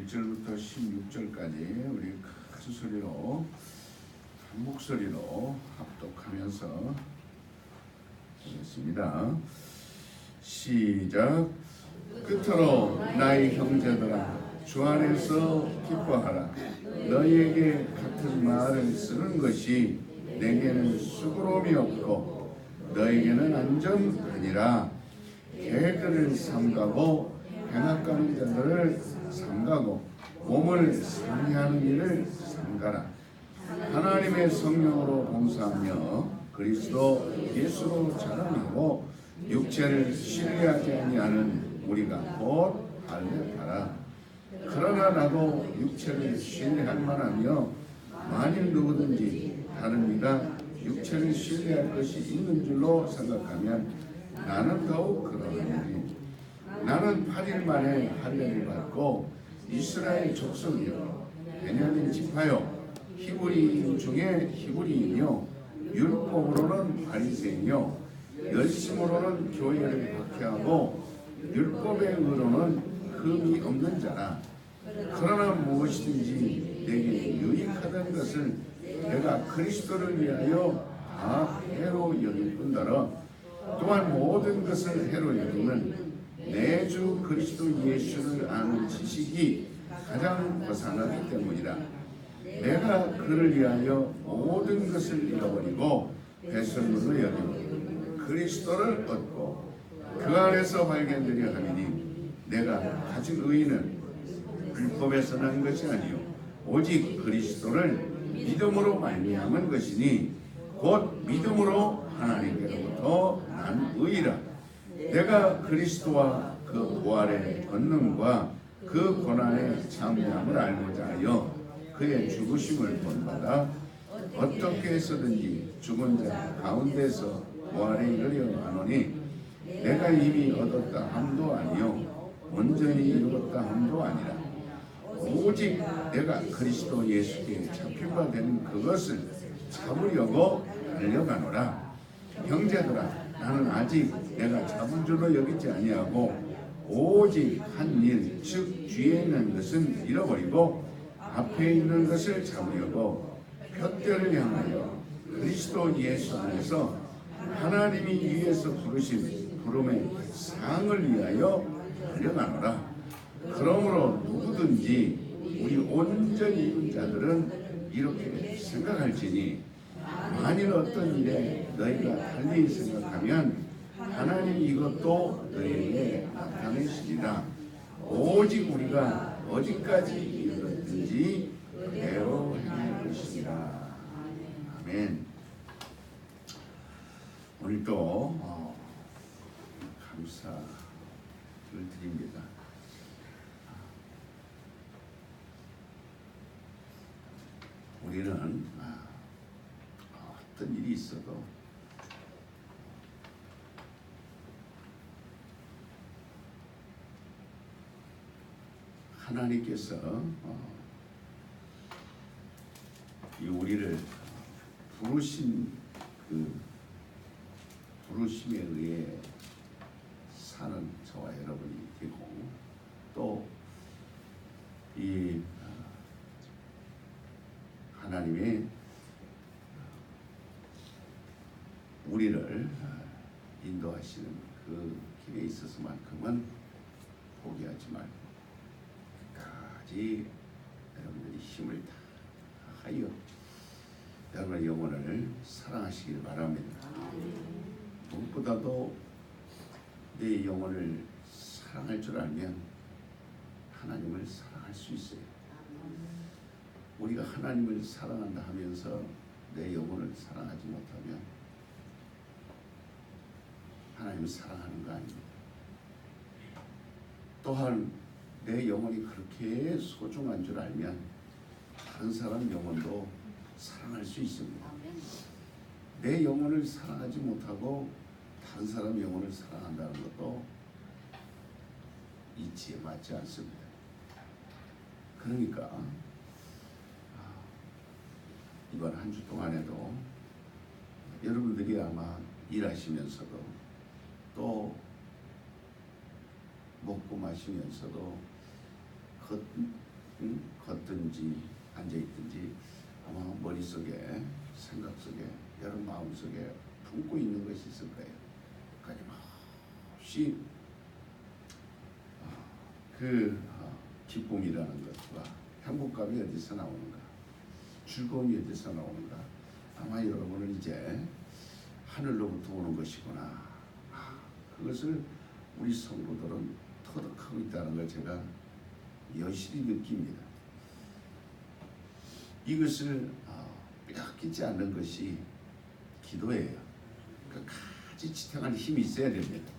1절부터 16절까지 우리 큰 소리로 한 목소리로 합독하면서 하겠습니다. 시작. 끝으로 나의 형제들아 주 안에서 기뻐하라. 너희에게 같은 말을 쓰는 것이 내게는 수고로움이 없고 너희에게는 안전하니라. 개들을 삼가고 행악하는 자들을 삼가고 몸을 상해하는 일을 삼가라. 하나님의 성령으로 봉사하며 그리스도 예수로 자랑하고 육체를 신뢰하지 아니하는 우리가 곧 할례하라. 그러나 나도 육체를 신뢰할 만하며 만일 누구든지 다른 이가 육체를 신뢰할 것이 있는 줄로 생각하면 나는 더욱 그러하니 나는 8일 만에 할례를 받고 이스라엘 족속이요 베냐민 지파요 히브리인 중에 히브리이며 율법으로는 바리새인이요 열심으로는 교회를 박해하고 율법의 의로는 흠이 없는 자라. 그러나 무엇이든지 내게 유익하던 것을 내가 그리스도를 위하여 다 해로 여길 뿐더러 또한 모든 것을 해로 여기는 내 주 그리스도 예수를 아는 지식이 가장 거상하기 때문이라. 내가 그를 위하여 모든 것을 잃어버리고 배설물로 여기고 그리스도를 얻고 그 안에서 발견되려 하리니 내가 가진 의의는 율법에서 난 것이 아니요 오직 그리스도를 믿음으로 말미암은 것이니 곧 믿음으로 하나님께로부터 난 의의라. 내가 그리스도와 그 부활의 권능과 그 고난의 참여함을 알고자 하여 그의 죽으심을 본받아 어떻게 해서든지 죽은 자 가운데서 부활에 이르려 하노니 내가 이미 얻었다 함도 아니요 온전히 이루었다 함도 아니라 오직 내가 그리스도 예수께 잡힌 바 되는 그것을 잡으려고 달려가노라. 형제들아 나는 아직 내가 잡은 줄로 여기지 아니하고 오직 한 일 즉 뒤에 있는 것은 잃어버리고 앞에 있는 것을 잡으려고 푯대를 향하여 그리스도 예수 안에서 하나님이 위에서 부르신 부름의 상을 위하여 달려가노라. 그러므로 누구든지 우리 온전히 입은 자들은 이렇게 생각할지니 만일 어떤 일에 너희가 달리 생각하면 하나님 이것도 너희에게 나타내시리라. 오직 우리가 어디까지 이르렀든지 그대로 행할 것이라. 아멘. 오늘도 감사를 드립니다. 우리는 어떤 일이 있어도 하나님께서 이 우리를 부르신 그 부르심에 의해 사는 저와 여러분이 되고 또 이 하나님의 우리를 인도하시는 그 길에 있어서만큼은 포기하지 말고 끝까지 여러분들이 힘을 다하여 여러분의 영혼을 사랑하시길 바랍니다. 무엇보다도 내 영혼을 사랑할 줄 알면 하나님을 사랑할 수 있어요. 우리가 하나님을 사랑한다 하면서 내 영혼을 사랑하지 못하면 하나님을 사랑하는 거 아닙니다. 또한 내 영혼이 그렇게 소중한 줄 알면 다른 사람 영혼도 사랑할 수 있습니다. 내 영혼을 사랑하지 못하고 다른 사람 영혼을 사랑한다는 것도 이치에 맞지 않습니다. 그러니까 이번 한 주 동안에도 여러분들이 아마 일하시면서도 또 먹고 마시면서도 걷든지 앉아있든지 아마 머릿속에 생각 속에 여러분 마음속에 품고 있는 것이 있을 거예요. 끊임없이 그 기쁨이라는 것과 행복감이 어디서 나오는가, 즐거움이 어디서 나오는가. 아마 여러분은 이제 하늘로부터 오는 것이구나. 그것을 우리 성도들은 터득하고 있다는 걸 제가 여실히 느낍니다. 이것을 빼앗기지 않는 것이 기도예요. 끝까지 지탱할 힘이 있어야 됩니다.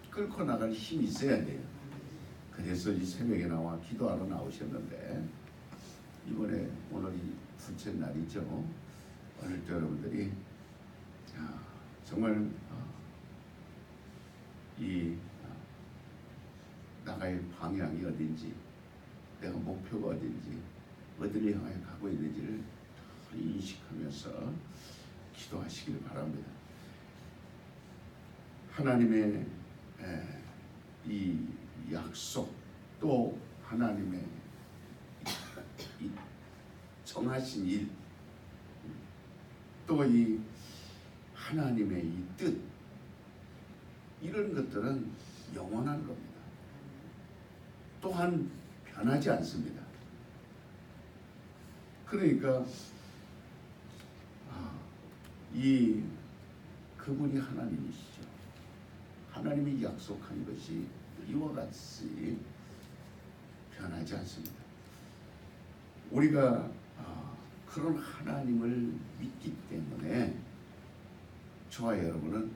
끌고 나갈 힘이 있어야 돼요. 그래서 이 새벽에 나와 기도하러 나오셨는데, 이번에 오늘이 둘째 날이죠. 오늘 또 여러분들이 정말 이 나의 방향이 어딘지, 내가 목표가 어딘지, 어디를 향해 가고 있는지를 인식하면서 기도하시길 바랍니다. 하나님의 이 약속, 또 하나님의 이 정하신 일, 또 이 하나님의 이 뜻, 이런 것들은 영원한 겁니다. 또한 변하지 않습니다. 그러니까 이 그분이 하나님이시죠. 하나님이 약속한 것이 이와 같이 변하지 않습니다. 우리가 그런 하나님을 믿기 때문에 저와 여러분은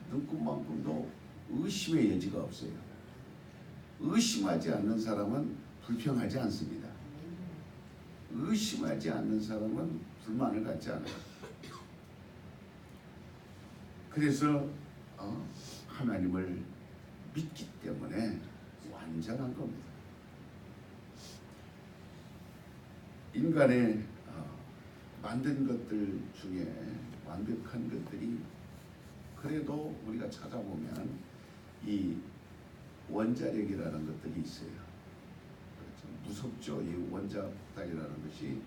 눈금만큼도 의심의 여지가 없어요. 의심하지 않는 사람은 불평하지 않습니다. 의심하지 않는 사람은 불만을 갖지 않아요. 그래서 하나님을 믿기 때문에 완전한 겁니다. 인간의 만든 것들 중에 완벽한 것들이 그래도 우리가 찾아보면 이 원자력이라는 것들이 있어요. 무섭죠. 이 원자폭탄이라는 것이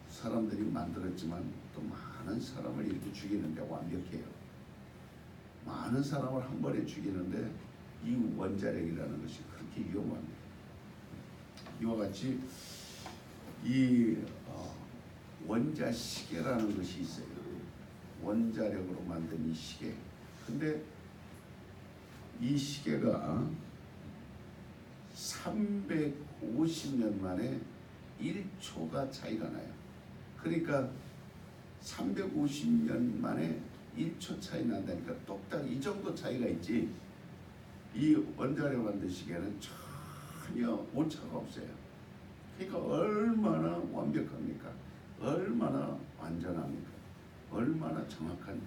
사람들이 만들었지만 또 많은 사람을 이렇게 죽이는데 완벽해요. 많은 사람을 한 번에 죽이는데 이 원자력이라는 것이 그렇게 위험합니다. 이와 같이 이 원자시계라는 것이 있어요. 원자력으로 만든 이 시계. 근데 이 시계가 350년 만에 1초가 차이가 나요. 그러니까 350년 만에 1초 차이 난다니까 똑딱 이 정도 차이가 있지. 이 원자력 만든 시계는 전혀 오차가 없어요. 그러니까 얼마나 완벽합니까? 얼마나 완전합니까? 얼마나 정확한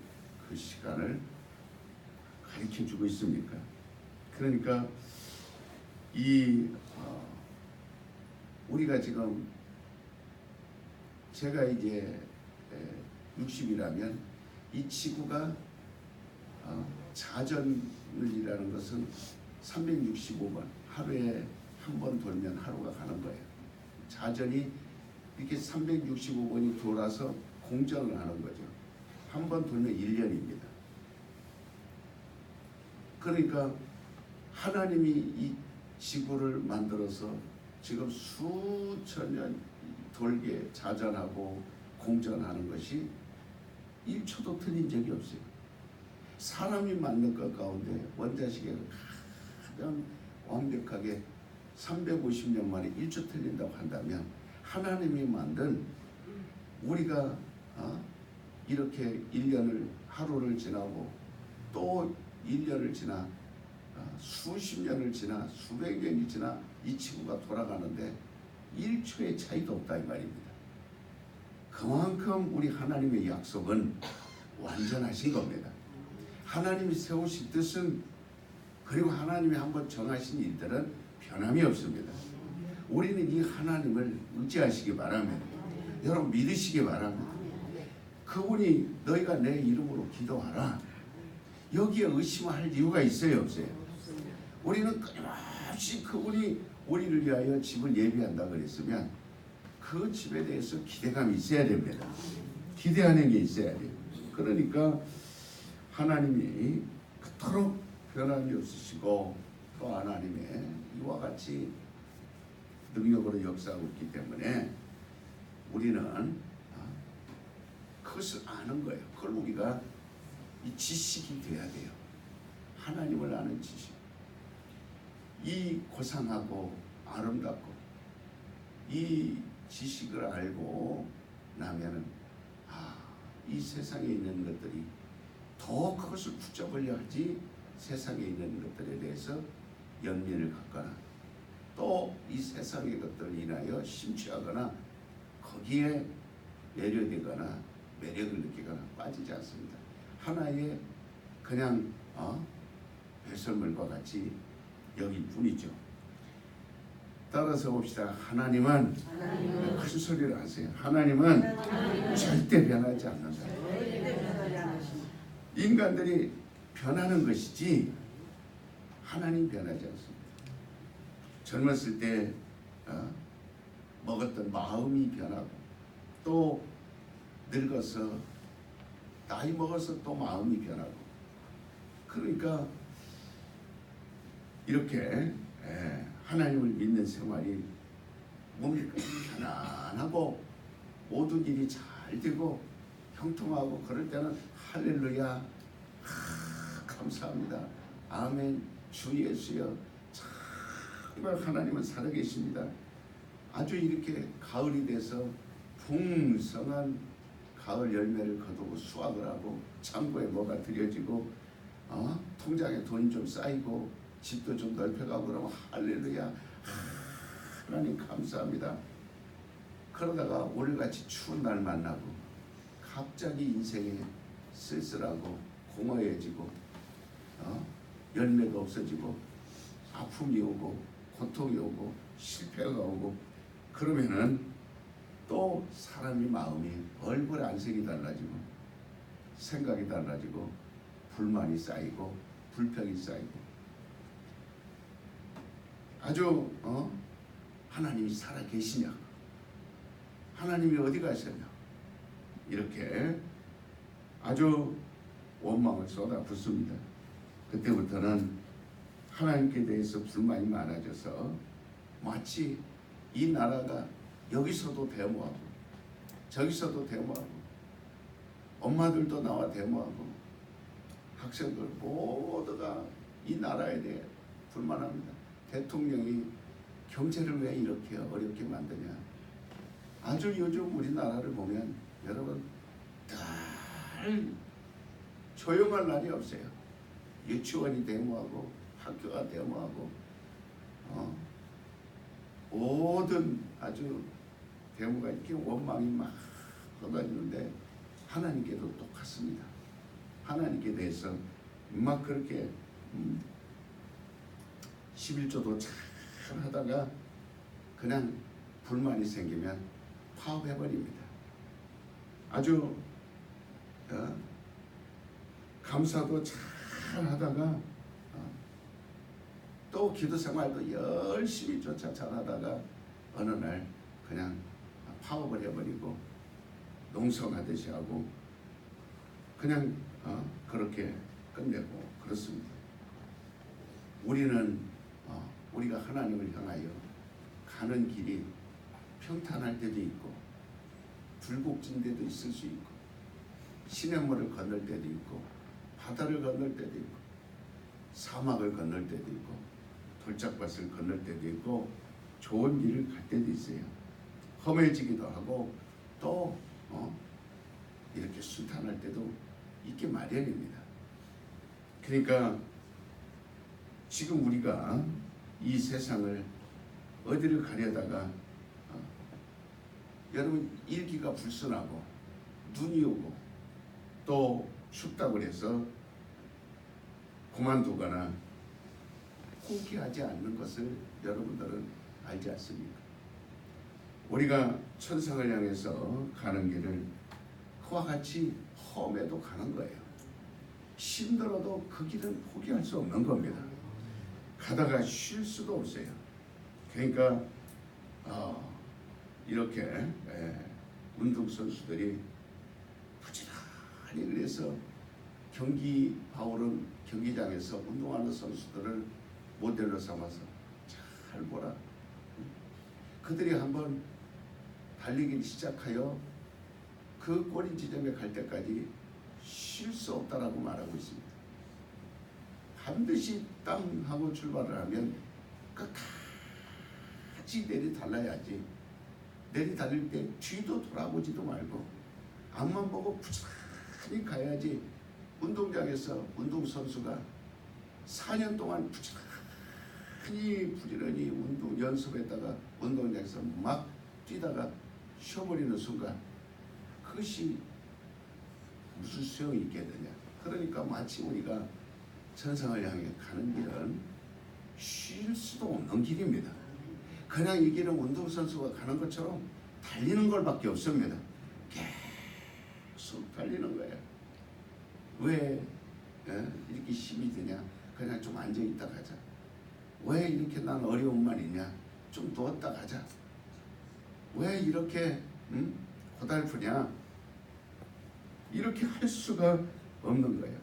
그 시간을 가르쳐주고 있습니까? 그러니까 이 우리가 지금 제가 이제 60이라면 이 지구가 자전이라는 것은 365번 하루에 한 번 돌면 하루가 가는 거예요. 자전이 이렇게 365번이 돌아서 공전을 하는 거죠. 한 번 돌면 1년입니다. 그러니까 하나님이 이 지구를 만들어서 지금 수천 년 돌게 자전하고 공전하는 것이 1초도 틀린 적이 없어요. 사람이 만든 것 가운데 원자시계가 가장 완벽하게 350년 만에 1초 틀린다고 한다면 하나님이 만든 우리가 이렇게 1년을 하루를 지나고 또 1년을 지나 수십 년을 지나 수백 년이 지나 이 지구가 돌아가는데 1초의 차이도 없다 이 말입니다. 그만큼 우리 하나님의 약속은 완전하신 겁니다. 하나님이 세우신 뜻은, 그리고 하나님이 한번 정하신 일들은 변함이 없습니다. 우리는 이 하나님을 의지하시기 바랍니다. 여러분 믿으시기 바랍니다. 그분이 너희가 내 이름으로 기도하라. 여기에 의심할 이유가 있어요 없어요? 우리는 끊임없이 그분이 우리를 위하여 집을 예비한다 그랬으면 그 집에 대해서 기대감이 있어야 됩니다. 기대하는 게 있어야 돼요. 그러니까 하나님이 그토록 변함이 없으시고 또 하나님의 이와 같이 능력으로 역사하고 있기 때문에 우리는 그것을 아는 거예요. 그걸 우리가 이 지식이 돼야 돼요. 하나님을 아는 지식. 이 고상하고 아름답고 이 지식을 알고 나면은 이 세상에 있는 것들이 더 그것을 붙잡으려 하지 세상에 있는 것들에 대해서 연민을 갖거나 또 이 세상의 것들을 인하여 심취하거나 거기에 매료되거나 매력을 느끼거나 빠지지 않습니다. 하나의 그냥 배설물과 같이 여길 뿐이죠. 따라서 봅시다. 하나님은 큰 소리를 하세요. 하나님은 절대 변하지 않는다. 인간들이 변하는 것이지 하나님 변하지 않습니다. 젊었을 때 먹었던 마음이 변하고 또 늙어서 나이 먹어서 또 마음이 변하고 그러니까 이렇게 하나님을 믿는 생활이 몸이 편안하고 모든 일이 잘 되고 형통하고 그럴 때는 할렐루야 감사합니다. 아멘. 주 예수여 정말 하나님은 살아계십니다. 아주 이렇게 가을이 돼서 풍성한 가을 열매를 거두고 수확을 하고 창고에 뭐가 들여지고 통장에 돈이 좀 쌓이고 집도 좀 넓혀가고 그러면 할렐루야 하나님 감사합니다. 그러다가 오늘같이 추운 날 만나고 갑자기 인생이 쓸쓸하고 공허해지고 열매가 없어지고 아픔이 오고 고통이 오고 실패가 오고 그러면은 또 사람이 마음이 얼굴 안색이 달라지고 생각이 달라지고 불만이 쌓이고 불평이 쌓이고 아주 하나님이 살아계시냐 하나님이 어디 가셨냐 이렇게 아주 원망을 쏟아붓습니다. 그때부터는 하나님께 대해서 불만이 많아져서 마치 이 나라가 여기서도 데모하고 저기서도 데모하고 엄마들도 나와 데모하고 학생들 모두가 이 나라에 대해 불만합니다. 대통령이 경제를 왜 이렇게 어렵게 만드냐. 아주 요즘 우리나라를 보면 여러분 늘 조용할 날이 없어요. 유치원이 데모하고 학교가 데모하고 모든 아주 데모가 이렇게 원망이 막 쏟아지는데 하나님께도 똑같습니다. 하나님께 대해서 막 그렇게 11조도 잘 하다가 그냥 불만이 생기면 파업해버립니다. 아주 감사도 잘 하다가 또 기도 생활도 열심히 쫓아 잘하다가 어느 날 그냥 파업을 해버리고 농성하듯이 하고 그냥 그렇게 끝내고 그렇습니다. 우리는 우리가 하나님을 향하여 가는 길이 평탄할 때도 있고 불곡진 데도 있을 수 있고 시냇물을 건널 때도 있고 바다를 건널 때도 있고 사막을 건널 때도 있고 돌짝밭을 건널 때도 있고 좋은 길을 갈 때도 있어요. 험해지기도 하고 또 이렇게 순탄할 때도 있기 마련입니다. 그러니까 지금 우리가 이 세상을 어디를 가려다가 여러분 일기가 불순하고 눈이 오고 또 춥다고 해서 그만두거나 포기하지 않는 것을 여러분들은 알지 않습니까? 우리가 천상을 향해서 가는 길을 그와 같이 험해도 가는 거예요. 힘들어도 그 길은 포기할 수 없는 겁니다. 가다가 쉴 수도 없어요. 그러니까 이렇게 운동선수들이 부지런히 그래서 바울은 경기장에서 운동하는 선수들을 모델로 삼아서 잘 보라. 그들이 한번 달리기를 시작하여 그 꼬리 지점에 갈 때까지 쉴 수 없다라고 말하고 있습니다. 반드시 땅 하고 출발을 하면 끝까지 내리달라야지. 내리달릴 때 뒤도 돌아보지도 말고 앞만 보고 부지런히 가야지. 운동장에서 운동선수가 4년 동안 부지런히 운동 연습했다가 운동장에서 막 뛰다가 쉬어버리는 순간 그것이 무슨 소용이 있겠느냐. 그러니까 마치 우리가 천상을 향해 가는 길은 쉴 수도 없는 길입니다. 그냥 이 길은 운동선수가 가는 것처럼 달리는 것밖에 없습니다. 계속 달리는 거예요. 왜 이렇게 힘이 드냐? 그냥 좀 앉아있다 가자. 왜 이렇게 난 어려움만 있냐? 좀 누웠다 가자. 왜 이렇게 고달프냐? 이렇게 할 수가 없는 거예요.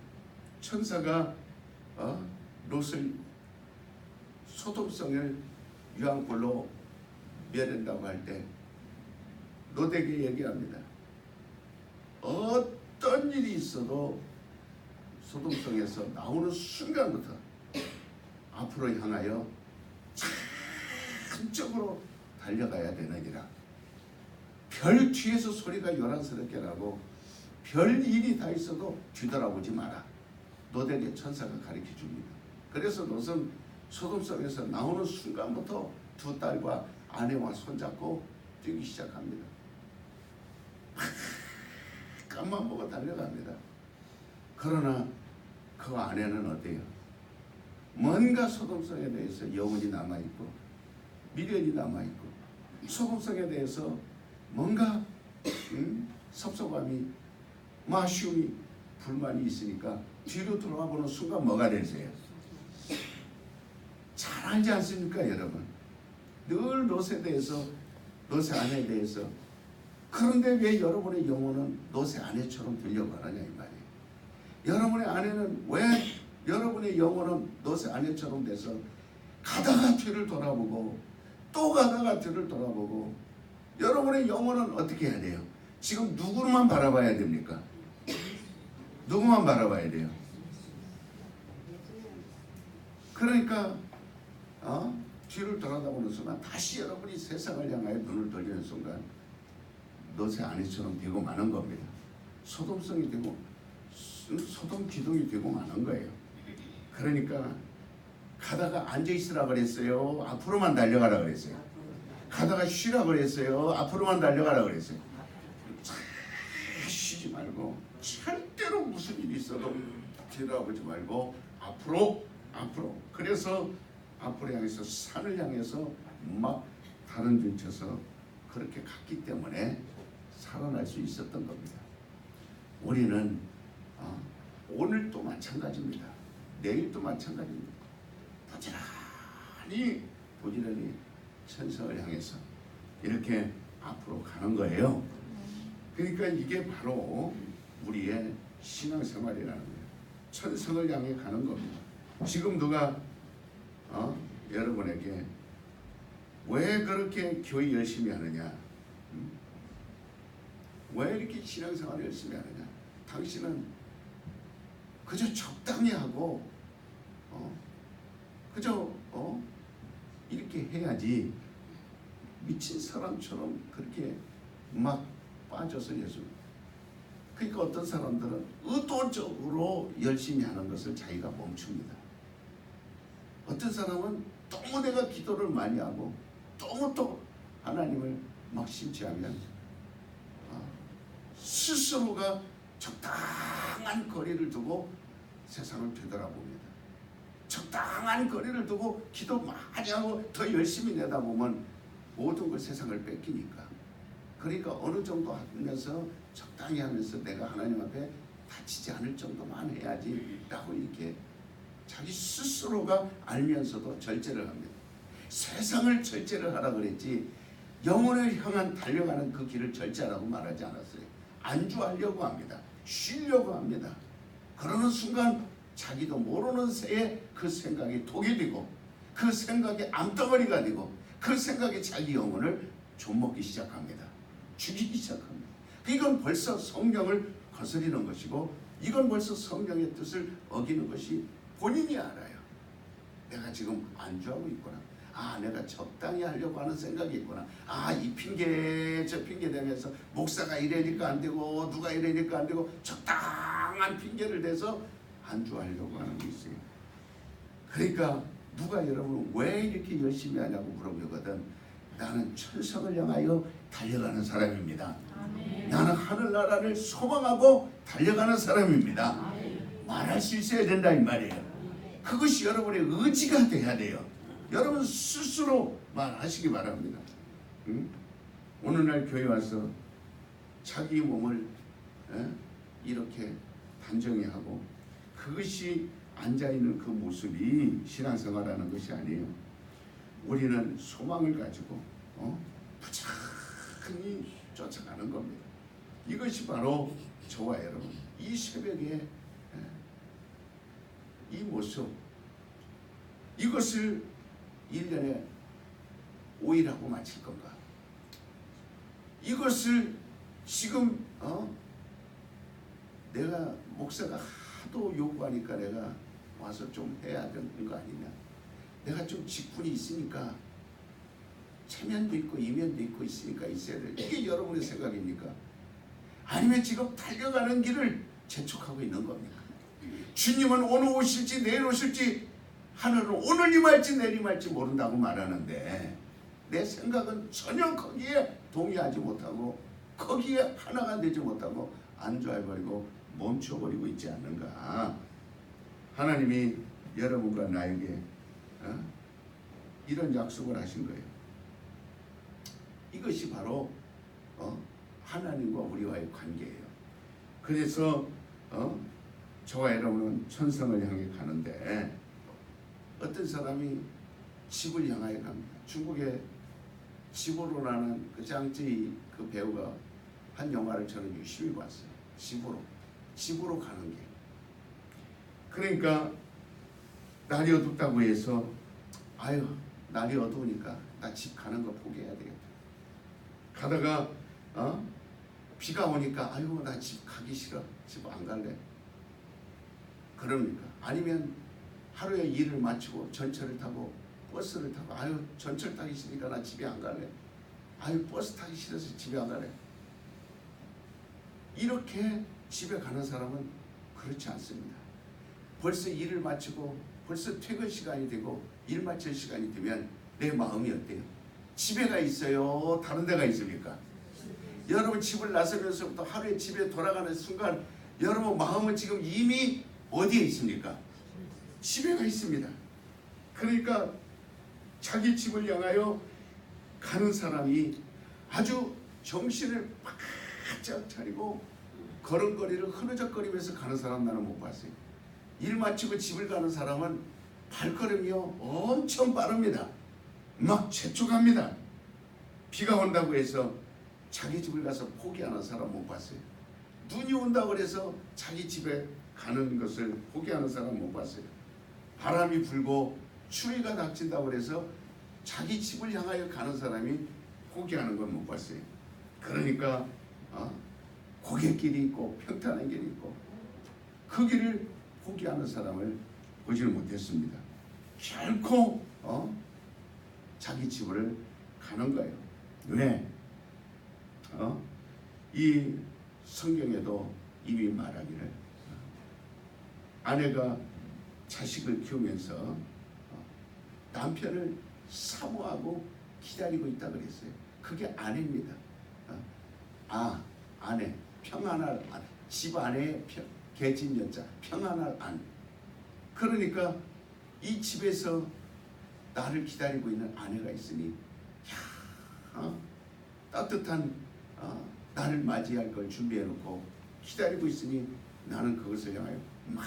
천사가 롯을 소돔성을 유황불로 멸한다고 할 때 롯에게 얘기합니다. 어떤 일이 있어도 소돔성에서 나오는 순간부터 앞으로 향하여 한쪽으로 달려가야 되느니라. 별 뒤에서 소리가 요란스럽게 나고 별 일이 다 있어도 뒤돌아보지 마라. 롯에게 천사가 가르쳐 줍니다. 그래서 롯은 소돔성에서 나오는 순간부터 두 딸과 아내와 손잡고 뛰기 시작합니다. 깜만 보고 달려갑니다. 그러나 그 아내는 어때요? 뭔가 소돔성에 대해서 여운이 남아있고 미련이 남아있고 소돔성에 대해서 뭔가 섭섭함이 아쉬움이 불만이 있으니까 뒤로 돌아보는 순간 뭐가 되세요? 잘 알지 않습니까 여러분? 늘 롯에 대해서 롯의 아내에 대해서 그런데 왜 여러분의 영혼은 롯의 아내처럼 되려고 하느냐 이 말이에요. 여러분의 아내는 왜 여러분의 영혼은 롯의 아내처럼 돼서 가다가 뒤를 돌아보고 또 가다가 뒤를 돌아보고 여러분의 영혼은 어떻게 해야 돼요? 지금 누구만 바라봐야 됩니까? 누구만 바라봐야 돼요? 그러니까 뒤를 돌아다보는 순간 다시 여러분이 세상을 향하여 눈을 돌리는 순간 롯의 아내처럼 되고 마는 겁니다. 소돔성이 되고 소돔 기둥이 되고 마는 거예요. 그러니까 가다가 앉아있으라 그랬어요? 앞으로만 달려가라 그랬어요? 가다가 쉬라 그랬어요? 앞으로만 달려가라 그랬어요? 쉬지 말고 절대로 무슨 일이 있어도 뒤돌아보지 말고 앞으로 그래서 앞으로 향해서 산을 향해서 막 다른 줄 쳐서 그렇게 갔기 때문에 살아날 수 있었던 겁니다. 우리는 오늘도 마찬가지입니다. 내일도 마찬가지입니다. 부지런히 천성을 향해서 이렇게 앞으로 가는 거예요. 그러니까 이게 바로 우리의 신앙생활이라는 거예요. 천성을 향해 가는 겁니다. 지금 누가 여러분에게 왜 그렇게 교회 열심히 하느냐? 왜 이렇게 신앙생활을 열심히 하느냐? 당신은 그저 적당히 하고 그저 이렇게 해야지 미친 사람처럼 그렇게 막 빠져서 예수. 그러니까 어떤 사람들은 의도적으로 열심히 하는 것을 자기가 멈춥니다. 어떤 사람은 너무 내가 기도를 많이 하고 너무 또 하나님을 막 심취하면 스스로가 적당한 거리를 두고 세상을 되돌아봅니다. 적당한 거리를 두고 기도 많이 하고 더 열심히 내다보면 모든 걸 세상을 뺏기니까. 그러니까 어느 정도 하면서 적당히 하면서 내가 하나님 앞에 다치지 않을 정도만 해야지 라고 이렇게 자기 스스로가 알면서도 절제를 합니다. 세상을 절제를 하라 그랬지 영혼을 향한 달려가는 그 길을 절제하라고 말하지 않았어요. 안주하려고 합니다. 쉬려고 합니다. 그러는 순간 자기도 모르는 새에 그 생각이 독이 되고 그 생각이 암덩어리가 되고 그 생각이 자기 영혼을 좀먹기 시작합니다. 죽이기 시작합니다. 이건 벌써 성령을 거스리는 것이고 이건 벌써 성령의 뜻을 어기는 것이 본인이 알아요. 내가 지금 안주하고 있구나. 내가 적당히 하려고 하는 생각이 있구나. 이 핑계 저 핑계 대면서 목사가 이래니까 안 되고 누가 이래니까 안 되고 적당한 핑계를 대서 안주하려고 하는 게 있어요. 그러니까 누가 여러분 왜 이렇게 열심히 하냐고 물어보거든. 나는 천성을 향하여 달려가는 사람입니다. 아멘. 나는 하늘나라를 소망하고 달려가는 사람입니다. 아멘. 말할 수 있어야 된다 이 말이에요. 그것이 여러분의 의지가 돼야 돼요. 여러분 스스로 말하시기 바랍니다. 응? 오늘날 교회 와서 자기 몸을 이렇게 단정히 하고 그것이 앉아있는 그 모습이 신앙생활하는 것이 아니에요. 우리는 소망을 가지고 부지런히 쫓아가는 겁니다. 이것이 바로 저와 여러분 이 새벽에 이 모습 이것을 1년에 5일하고 마칠 건가? 이것을 지금 내가 목사가 하도 요구하니까 내가 와서 좀 해야 되는 거 아니냐? 내가 좀 직분이 있으니까 체면도 있고 이면도 있고 있으니까 있어야 돼. 이게 여러분의 생각입니까? 아니면 지금 달려가는 길을 재촉하고 있는 겁니까? 주님은 오늘 오실지 내일 오실지 하늘은 오늘 임할지 내일 임할지 모른다고 말하는데 내 생각은 전혀 거기에 동의하지 못하고 거기에 하나가 되지 못하고 안주해버리고 멈춰버리고 있지 않는가. 하나님이 여러분과 나에게 이런 약속을 하신 거예요. 이것이 바로 하나님과 우리와의 관계예요. 그래서 저와 여러분은 천성을 향해 가는데 어떤 사람이 집을 향하여 갑니다. 중국의 집으로라는 그 장쯔이 그 배우가 한 영화를 저는 유심히 봤어요. 집으로 가는 길. 그러니까 날이 어둡다고 해서 날이 어두우니까 나 집 가는 거 포기해야 되겠다. 가다가 비가 오니까 나 집 가기 싫어. 집 안 갈래. 그럽니까? 아니면 하루에 일을 마치고 전철을 타고 버스를 타고 전철 타기 싫으니까 나 집에 안 갈래. 버스 타기 싫어서 집에 안 갈래. 이렇게 집에 가는 사람은 그렇지 않습니다. 벌써 일을 마치고 벌써 퇴근 시간이 되고 일 마칠 시간이 되면 내 마음이 어때요? 집에 가 있어요? 다른 데가 있습니까? 여러분 집을 나서면서부터 하루에 집에 돌아가는 순간 여러분 마음은 지금 이미 어디에 있습니까? 집에 가 있습니다. 그러니까 자기 집을 향하여 가는 사람이 아주 정신을 바짝 차리고 걸음걸이를 흐느적거리면서 가는 사람 나는 못 봤어요. 일 마치고 집을 가는 사람은 발걸음이요 엄청 빠릅니다. 막 재촉합니다. 비가 온다고 해서 자기 집을 가서 포기하는 사람 못 봤어요. 눈이 온다고 해서 자기 집에 가는 것을 포기하는 사람 못 봤어요. 바람이 불고 추위가 닥친다고 해서 자기 집을 향하여 가는 사람이 포기하는 건 못 봤어요. 그러니까 고갯길이 있고 평탄한 길이 있고 그 길을 포기하는 사람을 보지는 못했습니다. 결코 자기 집을 가는 거예요. 왜? 이 성경에도 이미 말하기를 아내가 자식을 키우면서 남편을 사모하고 기다리고 있다 그랬어요. 그게 아내입니다. 아내 평안할 안, 집 안에 개진 여자 평안할 안. 그러니까 이 집에서 나를 기다리고 있는 아내가 있으니 따뜻한 나를 맞이할 걸 준비해놓고 기다리고 있으니 나는 그것을 향하여 막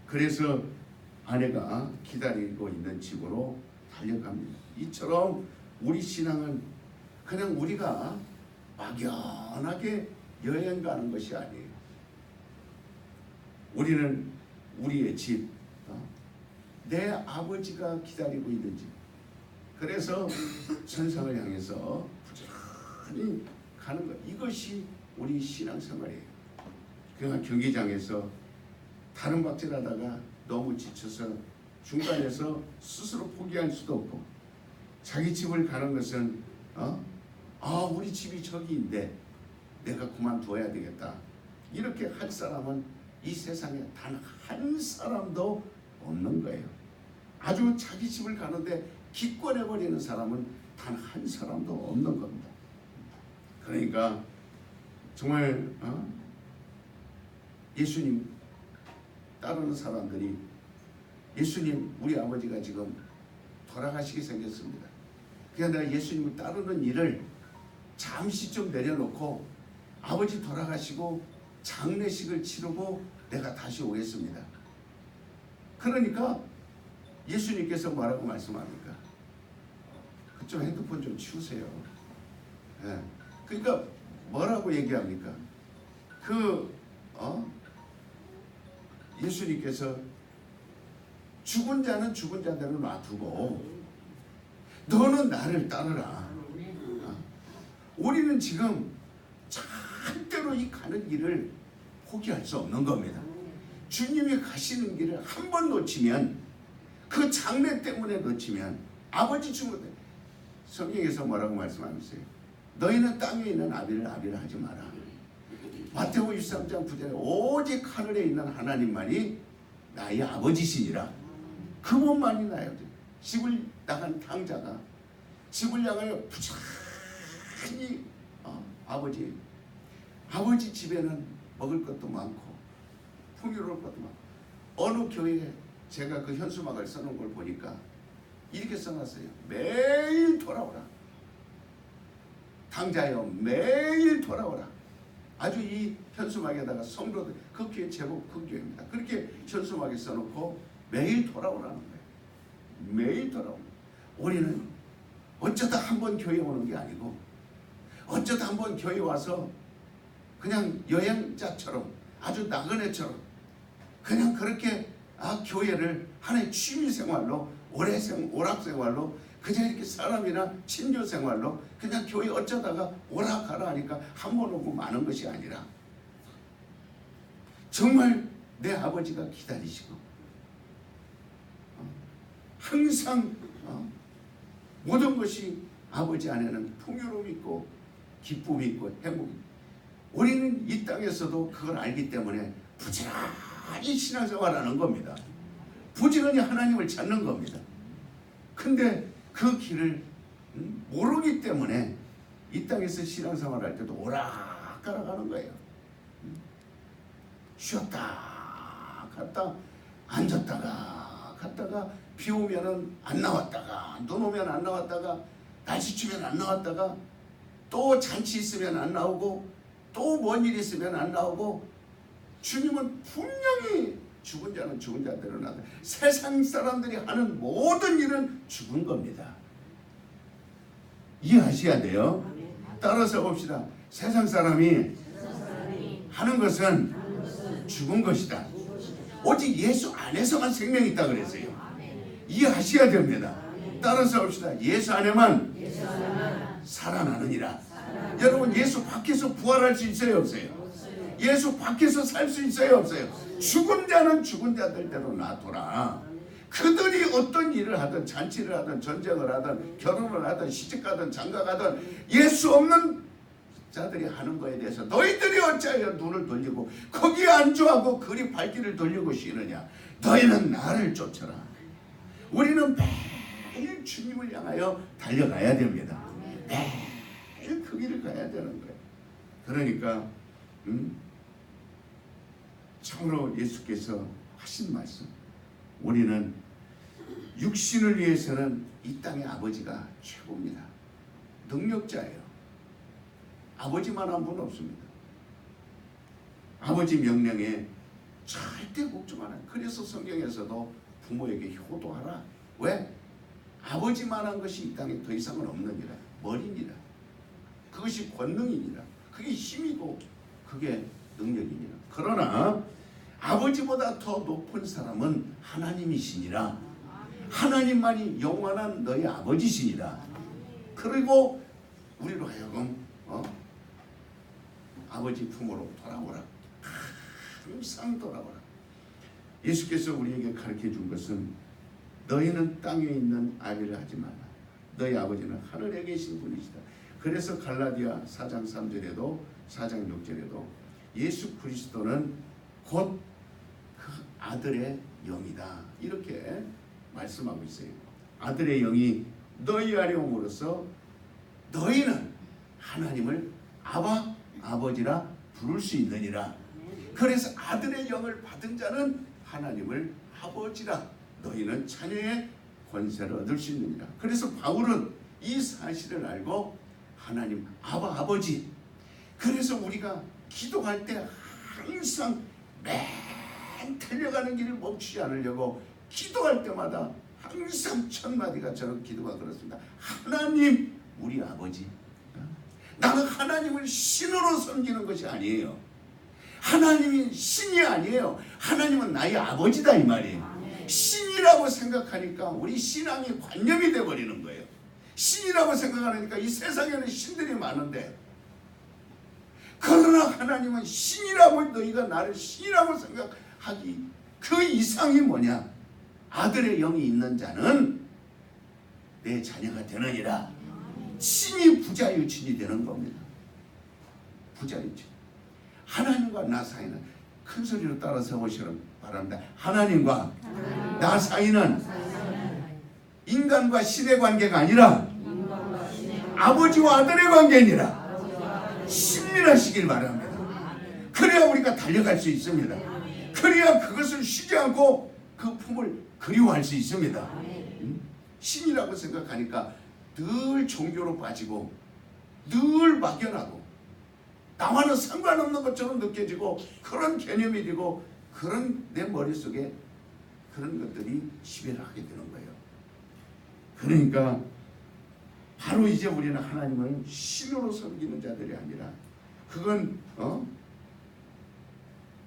그래서 아내가 기다리고 있는 집으로 달려갑니다. 이처럼 우리 신앙은 그냥 우리가 막연하게 여행 가는 것이 아니에요. 우리는 우리의 집, 내 아버지가 기다리고 있는 집. 그래서 천상을 향해서 부지런히 가는 것. 이것이 우리 신앙생활이에요. 그냥 경기장에서 다른 박질하다가 너무 지쳐서 중간에서 스스로 포기할 수도 없고, 자기 집을 가는 것은 우리 집이 저기인데 내가 그만둬야 되겠다, 이렇게 할 사람은 이 세상에 단 한 사람도 없는 거예요. 아주 자기 집을 가는데 기권해버리는 사람은 단 한 사람도 없는 겁니다. 그러니까 정말 예수님 따르는 사람들이, 예수님 우리 아버지가 지금 돌아가시게 생겼습니다. 그냥 내가 예수님을 따르는 일을 잠시 좀 내려놓고 아버지 돌아가시고 장례식을 치르고 내가 다시 오겠습니다. 그러니까 예수님께서 뭐라고 말씀합니까? 그쪽 핸드폰 좀 치우세요. 네. 그러니까 뭐라고 얘기합니까? 예수님께서 죽은 자는 죽은 자대로 놔두고 너는 나를 따르라. 우리는 지금 절대로 이 가는 길을 포기할 수 없는 겁니다. 주님이 가시는 길을 한 번 놓치면, 그 장래 때문에 놓치면, 아버지 죽은 때 성경에서 뭐라고 말씀하셨어요? 너희는 땅에 있는 아비를 하지 마라. 마태복음 23장 9절에 오직 하늘에 있는 하나님만이 나의 아버지시니라. 그분만이 나의 아버지. 집을 나간 탕자가 집을 향하여 부지런히 아버지 집에는 먹을 것도 많고 풍요로울 것도 많고, 어느 교회에 제가 그 현수막을 써놓은 걸 보니까 이렇게 써놨어요. 매일 돌아오라. 탕자여 매일 돌아오라. 아주 이 현수막에다가 성도들, 그 교회 제법 큰 교회입니다. 그렇게 현수막에 써놓고 매일 돌아오라는 거예요. 매일 돌아오는 거예요. 우리는 어쩌다 한번 교회 오는 게 아니고, 어쩌다 한번 교회 와서 그냥 여행자처럼, 아주 나그네처럼 그냥 그렇게 교회를 하나의 취미생활로, 오락생활로, 그냥 이렇게 사람이나 친교생활로 그냥 교회 어쩌다가 오락가라 하니까 한 번 오고 마는 것이 아니라, 정말 내 아버지가 기다리시고 항상 모든 것이 아버지 안에는 풍요로움이 있고 기쁨이 있고 행복이 있고, 우리는 이 땅에서도 그걸 알기 때문에 부지런히 신앙생활하는 겁니다. 부지런히 하나님을 찾는 겁니다. 근데 그 길을 모르기 때문에 이 땅에서 신앙생활할 때도 오락가락 하는 거예요. 쉬었다 갔다 앉았다가 갔다가, 비 오면은 안 나왔다가, 눈 오면 안 나왔다가, 날씨 추면 안 나왔다가, 또 잔치 있으면 안 나오고, 또 뭔 일 있으면 안 나오고. 주님은 분명히 죽은 자는 죽은 자대로 나다. 세상 사람들이 하는 모든 일은 죽은 겁니다. 이해하셔야 돼요. 따라서 봅시다. 세상 사람이 하는 것은 죽은 것이다. 오직 예수 안에서만 생명이 있다 그랬어요. 이해하셔야 됩니다. 따라서 봅시다. 예수 안에만 살아나느니라. 여러분, 예수 밖에서 부활할 수 있어요, 없어요? 예수 밖에서 살 수 있어요, 없어요? 죽은 자는 죽은 자들대로 놔둬라. 그들이 어떤 일을 하든, 잔치를 하든, 전쟁을 하든, 결혼을 하든, 시집가든, 장가가든, 예수 없는 자들이 하는 거에 대해서 너희들이 어찌하여 눈을 돌리고 거기에 안주하고 그리 발길을 돌리고 쉬느냐. 너희는 나를 쫓아라. 우리는 매일 주님을 향하여 달려가야 됩니다. 매일 그 길을 가야 되는 거예요. 그러니까 참으로 예수께서 하신 말씀, 우리는 육신을 위해서는 이 땅의 아버지가 최고입니다. 능력자예요. 아버지만한 분 없습니다. 아버지 명령에 절대 복종하는. 그래서 성경에서도 부모에게 효도하라. 왜? 아버지만한 것이 이 땅에 더 이상은 없느니라. 머리니라. 그것이 권능이니라. 그게 힘이고 그게 능력이니라. 그러나 아버지보다 더 높은 사람은 하나님이시니라. 하나님만이 영원한 너희 아버지시니라. 그리고 우리로 하여금 아버지 품으로 돌아오라. 항상 돌아오라. 예수께서 우리에게 가르쳐준 것은 너희는 땅에 있는 아비를 하지 마라. 너희 아버지는 하늘에 계신 분이시다. 그래서 갈라디아 4장 3절에도 4장 6절에도 예수 그리스도는 곧 그 아들의 영이다. 이렇게 말씀하고 있어요. 아들의 영이 너희 안에 옴으로써 너희는 하나님을 아바, 아버지라 부를 수 있느니라. 그래서 아들의 영을 받은 자는 하나님을 아버지라 너희는 자녀의 권세를 얻을 수 있느니라. 그래서 바울은 이 사실을 알고 하나님 아바, 아버지. 그래서 우리가 기도할 때 항상 맨 달려가는 길을 멈추지 않으려고 기도할 때마다 항상 첫 마디가 저는 기도가 그렇습니다. 하나님 우리 아버지. 나는 하나님을 신으로 섬기는 것이 아니에요. 하나님이 신이 아니에요. 하나님은 나의 아버지다 이 말이에요. 신이라고 생각하니까 우리 신앙이 관념이 돼버리는 거예요. 신이라고 생각하니까 이 세상에는 신들이 많은데, 그러나 하나님은 신이라고, 너희가 나를 신이라고 생각하기 그 이상이 뭐냐? 아들의 영이 있는 자는 내 자녀가 되느니라. 신이 부자유친이 되는 겁니다. 부자유친. 하나님과 나 사이는, 큰 소리로 따라서 보시면 바랍니다. 하나님과 나 사이는 인간과 신의 관계가 아니라 아버지와 아들의 관계니라. 신민하시길 바랍니다. 그래야 우리가 달려갈 수 있습니다. 그래야 그것을 쉬지 않고 그 품을 그리워할 수 있습니다. 신이라고 생각하니까 늘 종교로 빠지고 늘 막연하고 나와는 상관없는 것처럼 느껴지고 그런 개념이 되고 그런 내 머릿속에 그런 것들이 지배를 하게 되는 거예요. 그러니까 바로 이제 우리는 하나님을 신으로 섬기는 자들이 아니라, 그건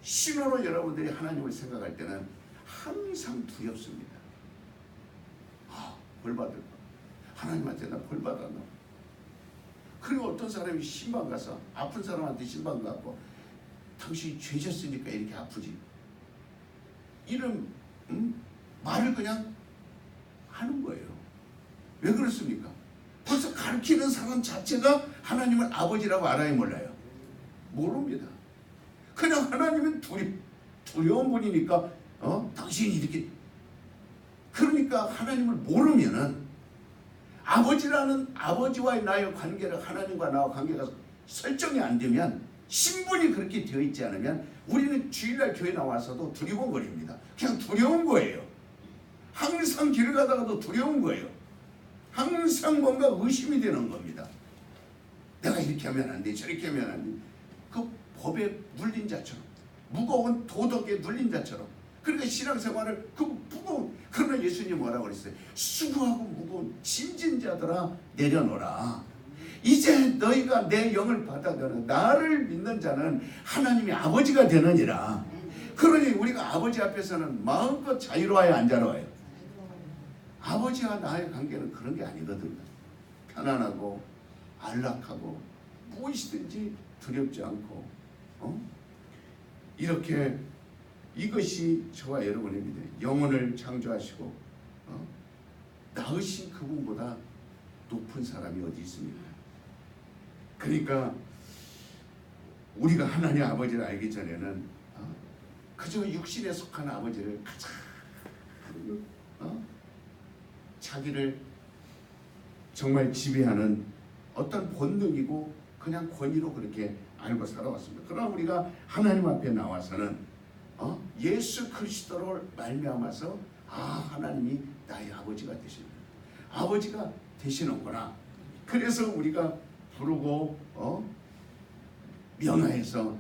신으로 여러분들이 하나님을 생각할 때는 항상 두렵습니다. 벌 받을 거. 하나님한테 나 벌 받았나? 그리고 어떤 사람이 신방 가서 아픈 사람한테 신방 가고 당신이 죄졌으니까 이렇게 아프지. 이런 말을 그냥 하는 거예요. 왜 그렇습니까? 벌써 가르치는 사람 자체가 하나님을 아버지라고 알아요, 몰라요? 모릅니다. 그냥 하나님은 두려운 분이니까 당신이 이렇게, 그러니까 하나님을 모르면은 아버지라는, 아버지와의 나의 관계를, 하나님과 나와 관계가 설정이 안 되면, 신분이 그렇게 되어 있지 않으면 우리는 주일날 교회 나와서도 두리번거립니다. 그냥 두려운 거예요. 항상 길을 가다가도 두려운 거예요. 항상 뭔가 의심이 되는 겁니다. 내가 이렇게 하면 안 돼, 저렇게 하면 안 돼. 그 법에 눌린 자처럼, 무거운 도덕에 눌린 자처럼. 그러니까 신앙생활을 그 무거운, 그러나 예수님 뭐라고 그랬어요? 수고하고 무거운 짐진 자들아 내려놓으라. 이제 너희가 내 영을 받아들여 나를 믿는 자는 하나님이 아버지가 되느니라. 그러니 우리가 아버지 앞에서는 마음껏 자유로워야 안 자유로워요? 아버지와 나의 관계는 그런 게 아니거든요. 편안하고 안락하고 무엇이든지 두렵지 않고 이렇게, 이것이 저와 여러분의 믿음. 영혼을 창조하시고 낳으신 그분보다 높은 사람이 어디 있습니까? 그러니까 우리가 하나님 아버지를 알기 전에는 그저 육신에 속한 아버지를 가장 자기를 정말 지배하는 어떤 본능이고 그냥 권위로 그렇게 알고 살아왔습니다. 그러나 우리가 하나님 앞에 나와서는 예수 그리스도를 말미암아서 하나님이 나의 아버지가 되시는, 아버지가 되시는구나. 그래서 우리가 부르고 명하에서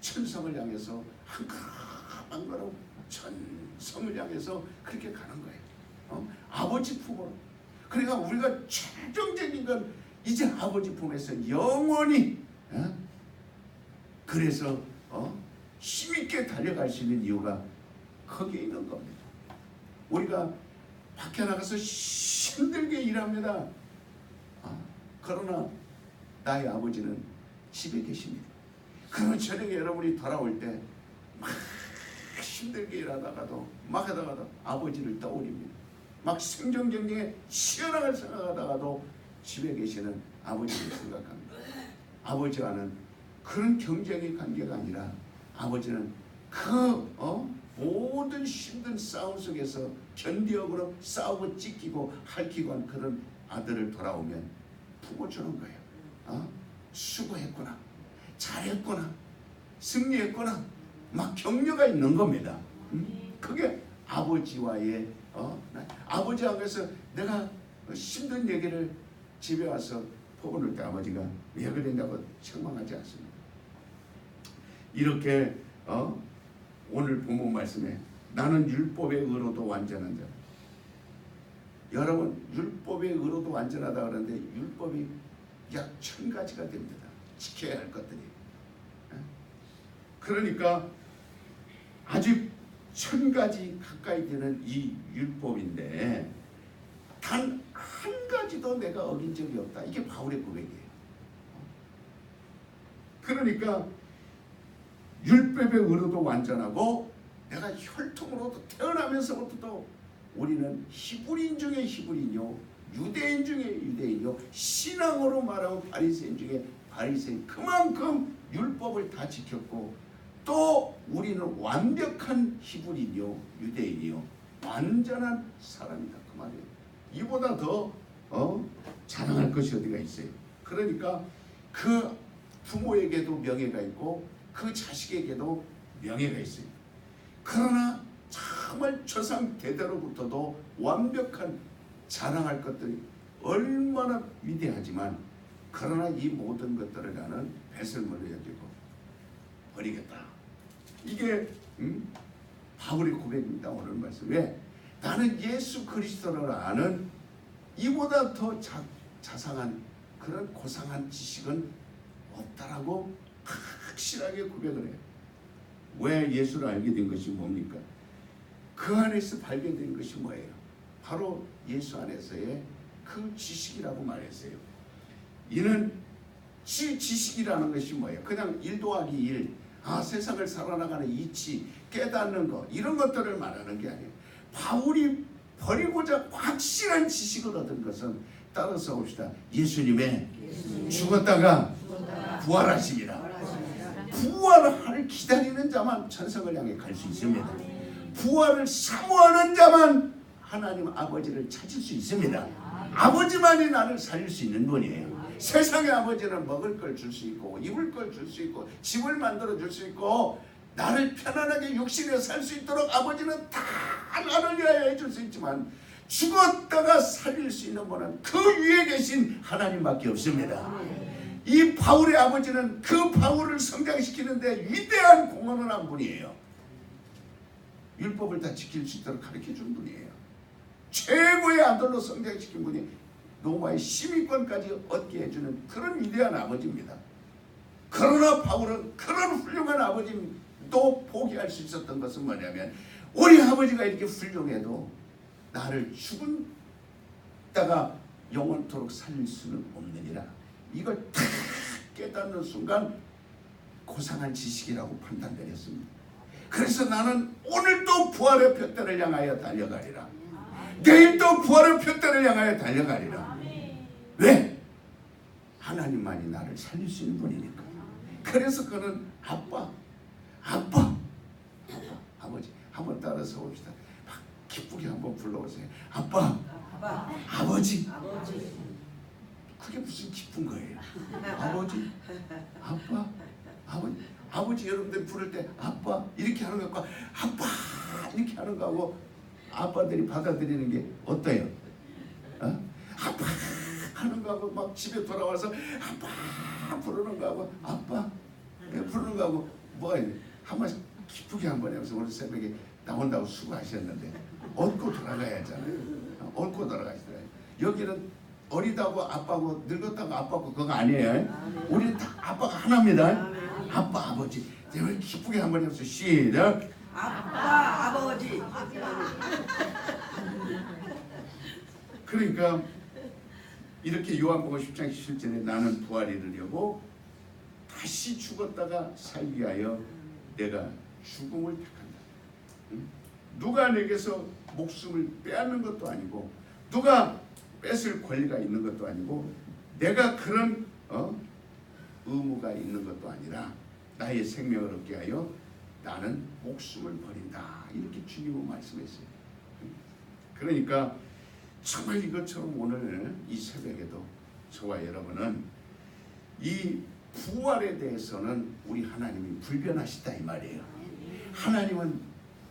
천성을 향해서 한 걸음 한 걸음 전성을 향해서 그렇게 가는 거예요. 아버지 품으로. 그러니까 우리가 최종적인 건 이제 아버지 품에서 영원히 그래서 힘있게 달려갈 수 있는 이유가 거기에 있는 겁니다. 우리가 밖에 나가서 힘들게 일합니다. 그러나 나의 아버지는 집에 계십니다. 그러면 저녁에 여러분이 돌아올 때 막 힘들게 일하다가도 막 하다가도 아버지를 떠올립니다. 막 생존 경쟁에 치열하게 생각하다가도 집에 계시는 아버지를 생각합니다. 아버지와는 그런 경쟁의 관계가 아니라 아버지는 그 모든 힘든 싸움 속에서 견디어고 싸우고 찢기고 핥히고 한 그런 아들을 돌아오면 품어주는 거예요. 수고했구나, 잘했구나, 승리했구나, 막 격려가 있는 겁니다. 그게 아버지와의 아버지 앞에서 내가 힘든 얘기를 집에 와서 퍼부을 때 아버지가 왜 그랬냐고 책망하지 않습니다. 이렇게 오늘 본문 말씀에 나는 율법의 의로도 완전한 자. 여러분 율법의 의로도 완전하다 그러는데 율법이 약 1000가지가 됩니다. 지켜야 할 것들이. 그러니까 아직 1000가지 가까이 되는 이 율법인데 단 한 가지도 내가 어긴 적이 없다. 이게 바울의 고백이에요. 그러니까 율법의 의로도 완전하고 내가 혈통으로도 태어나면서부터도 우리는 히브리인 중에 히브리인요, 유대인 중에 유대인요, 신앙으로 말하면 바리새인 중에 바리새인. 그만큼 율법을 다 지켰고 또 우리는 완벽한 히브리인요, 유대인이요, 완전한 사람이다. 그 말이에요. 이보다 더 자랑할 것이 어디가 있어요. 그러니까 그 부모에게도 명예가 있고 그 자식에게도 명예가 있어요. 그러나 정말 조상 대대로부터도 완벽한 자랑할 것들이 얼마나 위대하지만 그러나 이 모든 것들을 나는 배설물로 여기고 버리겠다. 이게 바울의 고백입니다. 오늘 말씀. 왜? 나는 예수 그리스도를 아는 이보다 더 자상한 그런 고상한 지식은 없다라고 확실하게 고백을 해요. 왜 예수를 알게 된 것이 뭡니까? 그 안에서 발견된 것이 뭐예요? 바로 예수 안에서의 그 지식이라고 말했어요. 이는 지식이라는 것이 뭐예요? 그냥 1 더하기 1, 세상을 살아나가는 이치, 깨닫는 것, 이런 것들을 말하는 게 아니에요. 바울이 버리고자 확실한 지식을 얻은 것은 따라서 봅시다. 예수님의 죽었다가 부활하십니다. 부활을 기다리는 자만 천성을 향해 갈 수 있습니다. 부활을 사모하는 자만 하나님 아버지를 찾을 수 있습니다. 아버지만이 나를 살릴 수 있는 분이에요. 세상의 아버지는 먹을 걸 줄 수 있고 입을 걸 줄 수 있고 집을 만들어 줄 수 있고 나를 편안하게 육신에 살 수 있도록 아버지는 다 나를 위하여 해줄 수 있지만 죽었다가 살릴 수 있는 분은 그 위에 계신 하나님밖에 없습니다. 이 바울의 아버지는 그 바울을 성장시키는데 위대한 공헌을 한 분이에요. 율법을 다 지킬 수 있도록 가르쳐준 분이에요. 최고의 아들로 성장시킨 분이 로마의 시민권까지 얻게 해주는 그런 위대한 아버지입니다. 그러나 바울은 그런 훌륭한 아버지도 포기할 수 있었던 것은 뭐냐면 우리 아버지가 이렇게 훌륭해도 나를 죽은다가 영원토록 살릴 수는 없느니라. 이걸 다 깨닫는 순간 고상한 지식이라고 판단되었습니다. 그래서 나는 오늘도 부활의 표대를 향하여 달려가리라. 내일도 부활의 표대를 향하여 달려가리라. 왜? 하나님만이 나를 살릴 수 있는 분이니까. 그래서 그는 아버지 한번 따라서 봅시다. 막 기쁘게 한번 불러보세요. 아버지. 그게 무슨 기쁜 거예요? 아버지 여러분들 부를 때 아빠 이렇게 하는 것과 아빠 이렇게 하는 거하고 아빠들이 받아들이는 게 어때요? 아빠 하는 거하고 막 집에 돌아와서 아빠 부르는 거하고 아빠 부르는 거하고 뭐가 있냐? 한 번씩 기쁘게 한번 해보세요. 오늘 새벽에 나온다고 수고하셨는데 얻고 돌아가야 하잖아요. 얻고 돌아가시더라고요. 여기는 어리다고 아빠고 늙었다고 아빠고 그거 아니에요. 우리는 다 아빠가 하나입니다. 아빠 아버지. 제발 기쁘게 한번 해보세요. 시작. 아빠 아버지. 그러니까 이렇게 요한복음 10장 17절에 나는 부활이 이르려고 다시 죽었다가 살기 위하여 내가 죽음을 택한다. 누가 내게서 목숨을 빼앗는 것도 아니고 누가 뺏을 권리가 있는 것도 아니고 내가 그런 의무가 있는 것도 아니라 나의 생명을 얻게 하여 나는 목숨을 버린다. 이렇게 주님은 말씀했어요. 그러니까 정말 이것처럼 오늘 이 새벽에도 저와 여러분은 이 부활에 대해서는 우리 하나님이 불변하시다 이 말이에요. 하나님은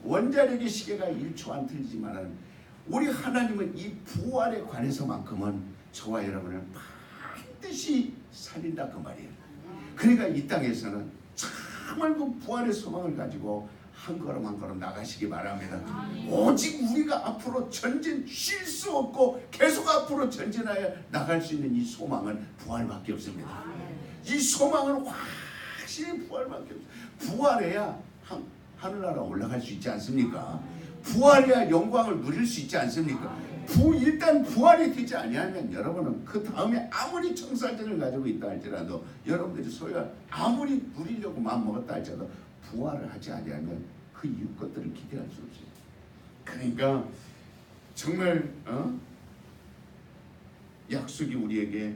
원자력의 시계가 1초 안 틀리지만은 우리 하나님은 이 부활에 관해서만큼은 저와 여러분을 반드시 살린다 그 말이에요. 그러니까 이 땅에서는 정말 그 부활의 소망을 가지고 한 걸음 한 걸음 나가시기 바랍니다. 오직 우리가 앞으로 전진 쉴 수 없고 계속 앞으로 전진하여 나갈 수 있는 이 소망은 부활밖에 없습니다. 이 소망은 확실히 부활밖에 없습니다. 부활해야 하늘나라 올라갈 수 있지 않습니까? 부활해야 영광을 누릴 수 있지 않습니까? 일단 부활이 되지 아니하면 여러분은 그 다음에 아무리 청사진을 가지고 있다 할지라도 여러분들이 소유할 아무리 누리려고 마음먹었다 할지라도 부활을 하지 아니하면 그 이웃 것들을 기대할 수 없어요. 그러니까 정말 약속이 우리에게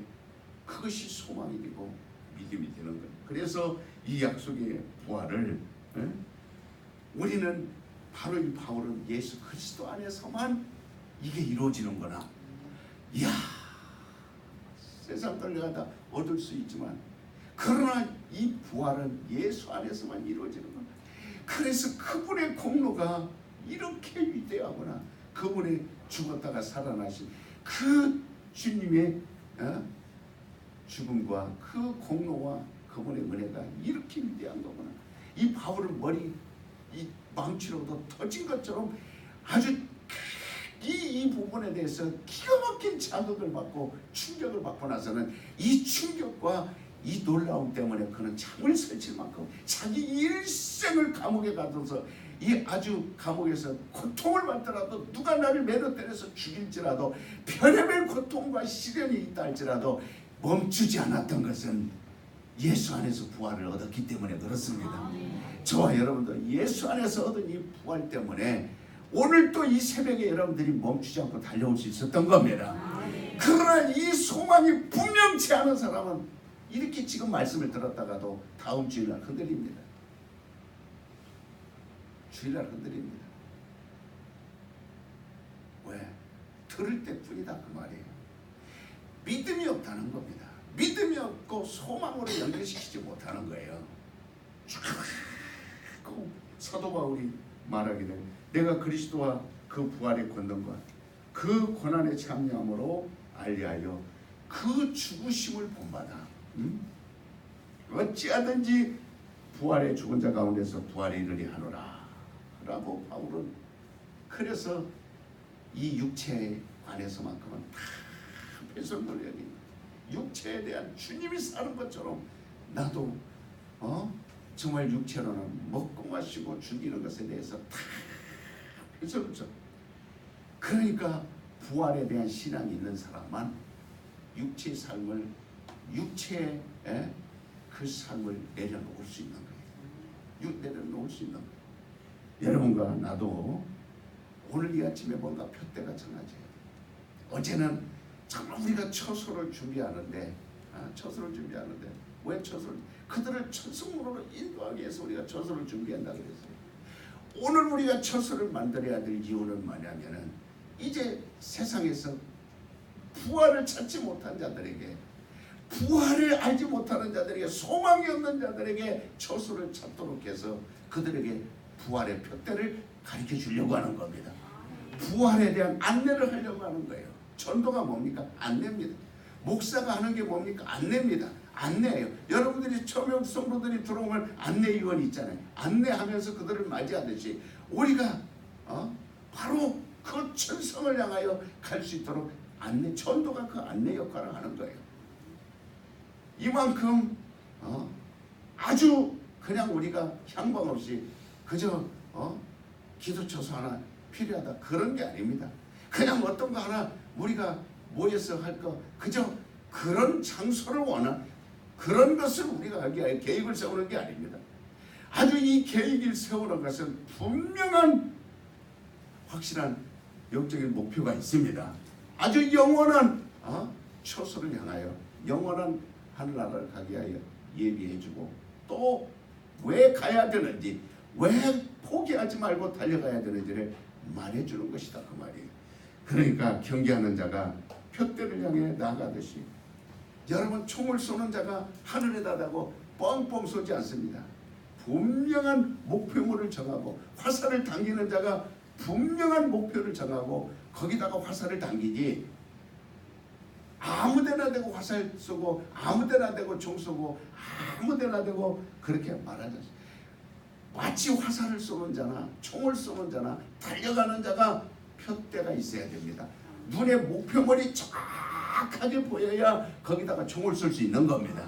그것이 소망이 되고 믿음이 되는 거예요. 그래서 이 약속의 부활을 우리는 바로 이 바울은 예수 그리스도 안에서만 이게 이루어지는구나. 이야, 세상 떨려가다 얻을 수 있지만 그러나 이 부활은 예수 안에서만 이루어지는 거야. 그래서 그분의 공로가 이렇게 위대하구나. 그분의 죽었다가 살아나신 그 주님의 죽음과 그 공로와 그분의 은혜가 이렇게 위대한 거구나. 이 바울은 머리 이 망치로도 터진 것처럼 아주 이 부분에 대해서 기가 막힌 자극을 받고 충격을 받고 나서는 이 충격과 이 놀라움 때문에 그는 잠을 설칠 만큼 자기 일생을 감옥에 가둬서 이 아주 감옥에서 고통을 받더라도 누가 나를 매너 때려서 죽일지라도 별의별 고통과 시련이 있다 할지라도 멈추지 않았던 것은 예수 안에서 부활을 얻었기 때문에 그렇습니다. 저와 여러분도 예수 안에서 얻은 이 부활 때문에 오늘 또 이 새벽에 여러분들이 멈추지 않고 달려올 수 있었던 겁니다. 그러나 이 소망이 분명치 않은 사람은 이렇게 지금 말씀을 들었다가도 다음 주일날 흔들립니다. 주일날 흔들립니다. 왜? 들을 때뿐이다 그 말이에요. 믿음이 없다는 겁니다. 믿음이 없고 소망으로 연결시키지 못하는 거예요. 사도 바울이 말하기를 내가 그리스도와 그 부활의 권능과 그 고난에 참여함으로 알리하여 그 죽으심을 본받아 어찌하든지 부활의 죽은 자 가운데서 부활에 이르리 하노라 라고 바울은 그래서 이 육체에 관해서만큼은 다 배설물이 육체에 대한 주님이 사는 것처럼 나도 정말 육체로는 먹고 마시고 죽이는 것에 대해서 다 배설물죠. 그러니까 부활에 대한 신앙이 있는 사람만 육체의 삶을 육체의 그 삶을 내려놓을 수 있는 거예요. 내려놓을 수 있는 거예요. 여러분과 나도 오늘 이 아침에 뭔가 푯대가 정해져요. 어제는 정말 우리가 처소를 준비하는데 왜 처소를 그들을 천성문으로 인도하기 위해서 우리가 처소를 준비한다 그랬어요. 오늘 우리가 처소를 만들어야 될 이유는 뭐냐면은 이제 세상에서 부활을 찾지 못한 자들에게 부활을 알지 못하는 자들에게 소망이 없는 자들에게 처소를 찾도록 해서 그들에게 부활의 푯대를 가르쳐 주려고 하는 겁니다. 부활에 대한 안내를 하려고 하는 거예요. 전도가 뭡니까? 안내입니다. 목사가 하는 게 뭡니까? 안내입니다. 안내해요. 여러분들이 처음에 성도들이 들어오면 안내위원이 있잖아요. 안내하면서 그들을 맞이하듯이 우리가 바로 그 천성을 향하여 갈 수 있도록 안내, 전도가 그 안내 역할을 하는 거예요. 이만큼 아주 그냥 우리가 향방 없이 그저 기도처소 하나 필요하다 그런 게 아닙니다. 그냥 어떤 거 하나 우리가 모여서 할 거 그저 그런 장소를 원한 그런 것을 우리가 하기 위해 계획을 세우는 게 아닙니다. 아주 이 계획을 세우는 것은 분명한 확실한 영적인 목표가 있습니다. 아주 영원한 처소를 향하여 영원한 하늘나라를 가기 위하여 예비해주고 또 왜 가야 되는지 왜 포기하지 말고 달려가야 되는지를 말해주는 것이다 그 말이에요. 그러니까 경계하는 자가 표대를 향해 나아가듯이 여러분 총을 쏘는 자가 하늘에다 대고 뻥뻥 쏘지 않습니다. 분명한 목표물을 정하고 화살을 당기는 자가 분명한 목표를 정하고 거기다가 화살을 당기지 아무데나 대고 화살 쏘고 아무데나 대고 총 쏘고 아무데나 대고 그렇게 말하지 않습니다. 마치 화살을 쏘는 자나 총을 쏘는 자나 달려가는 자가 표대가 있어야 됩니다. 눈에 목표물이 정확하게 보여야 거기다가 총을 쏠 수 있는 겁니다.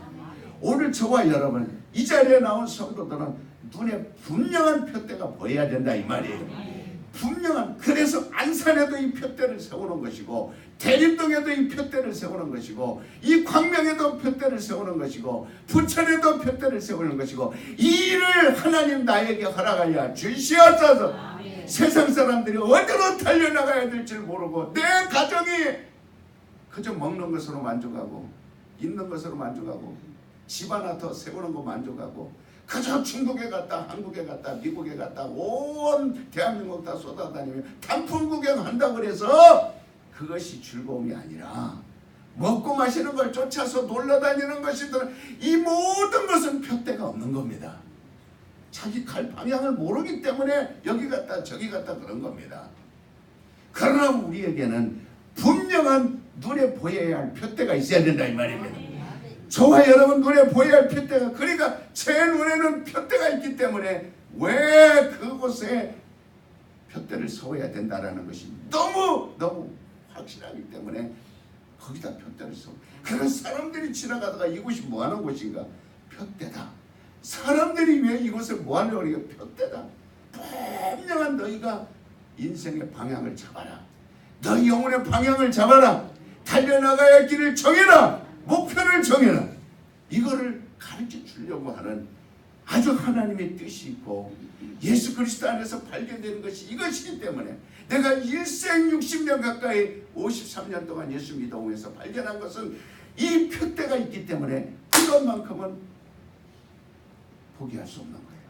오늘 저와 여러분 이 자리에 나온 성도들은 눈에 분명한 표대가 보여야 된다 이 말이에요. 분명한, 그래서 안산에도 이 표대를 세우는 것이고 대림동에도 이 표대를 세우는 것이고 이 광명에도 표대를 세우는 것이고 부천에도 표대를 세우는 것이고 이 일을 하나님 나에게 허락하여 주시옵소서. 세상 사람들이 어디로 달려나가야 될지 모르고 내 가정이 그저 먹는 것으로 만족하고 있는 것으로 만족하고 집 하나 더 세우는 거 만족하고 그저 중국에 갔다 한국에 갔다 미국에 갔다 온 대한민국 다 쏟아다니며 단풍 구경한다고 그래서 그것이 즐거움이 아니라 먹고 마시는 걸 쫓아서 놀러다니는 것이든 이 모든 것은 표대가 없는 겁니다. 자기 갈 방향을 모르기 때문에 여기 갔다 저기 갔다 그런 겁니다. 그러나 우리에게는 분명한 눈에 보여야 할 표대가 있어야 된다 이 말입니다. 저와 여러분 눈에 보여야 할 표대가, 그러니까 제 눈에는 표대가 있기 때문에 왜 그곳에 표대를 세워야 된다라는 것이 너무 확실하기 때문에 거기다 표대를 세워. 그런 사람들이 지나가다가 이곳이 뭐하는 곳인가? 표대다. 사람들이 왜 이곳을 뭐하려고 그래요? 표대다. 분명한 너희가 인생의 방향을 잡아라. 너희 영혼의 방향을 잡아라. 달려나가야 할 길을 정해라. 목표를 정해라. 이거를 가르쳐 주려고 하는 아주 하나님의 뜻이 있고 예수 그리스도 안에서 발견되는 것이 이것이기 때문에 내가 일생 60년 가까이 53년 동안 예수 믿어오면서 발견한 것은 이 표대가 있기 때문에 이것만큼은 포기할 수 없는 거예요.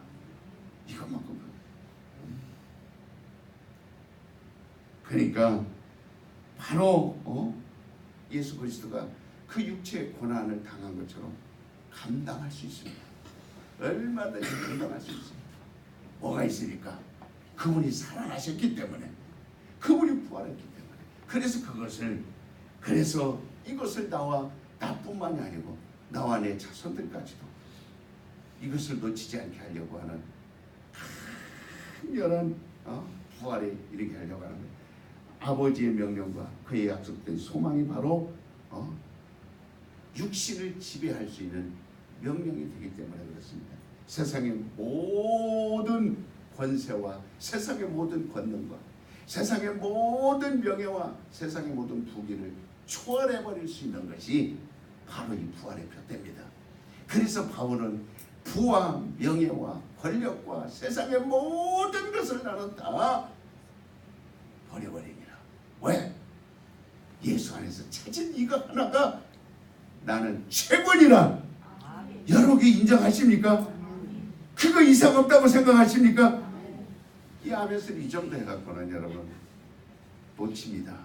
이것만큼은. 그러니까 바로 예수 그리스도가 그 육체의 고난을 당한 것처럼 감당할 수 있습니다. 얼마든지 감당할 수 있습니다. 뭐가 있으니까? 그분이 살아나셨기 때문에, 그분이 부활했기 때문에. 그래서 이것을 나뿐만이 아니고 나와 내 자손들까지도 이것을 놓치지 않게 하려고 하는 강렬한 부활에 이르게 하려고 하는 거예요. 아버지의 명령과 그의 약속된 소망이 바로 육신을 지배할 수 있는 명령이 되기 때문에 그렇습니다. 세상의 모든 권세와 세상의 모든 권능과 세상의 모든 명예와 세상의 모든 부귀를 초월해버릴 수 있는 것이 바로 이 부활의 표대입니다. 그래서 바울은 부와 명예와 권력과 세상의 모든 것을 나는 다 버려버리니라. 왜? 예수 안에서 찾은 이거 하나가 나는 최고니라. 여러분 인정하십니까? 그거 이상 없다고 생각하십니까? 이 아멘을 이 정도 해갖고는 여러분 놓칩니다.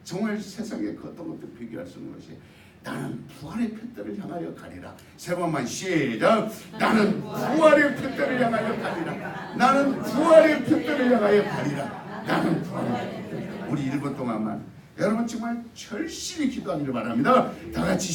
정말 세상에 그 어떤 것도 비교할 수 없는 것이 나는 부활의 표대를 향하여 가리라. 세 번만 시작. 나는 부활의 표대를 향하여 가리라. 나는 부활의 표대를 향하여 가리라. 나는 부활의 표대. 우리 1분 동안만 여러분 정말 절실히 기도하기를 바랍니다. 다 같이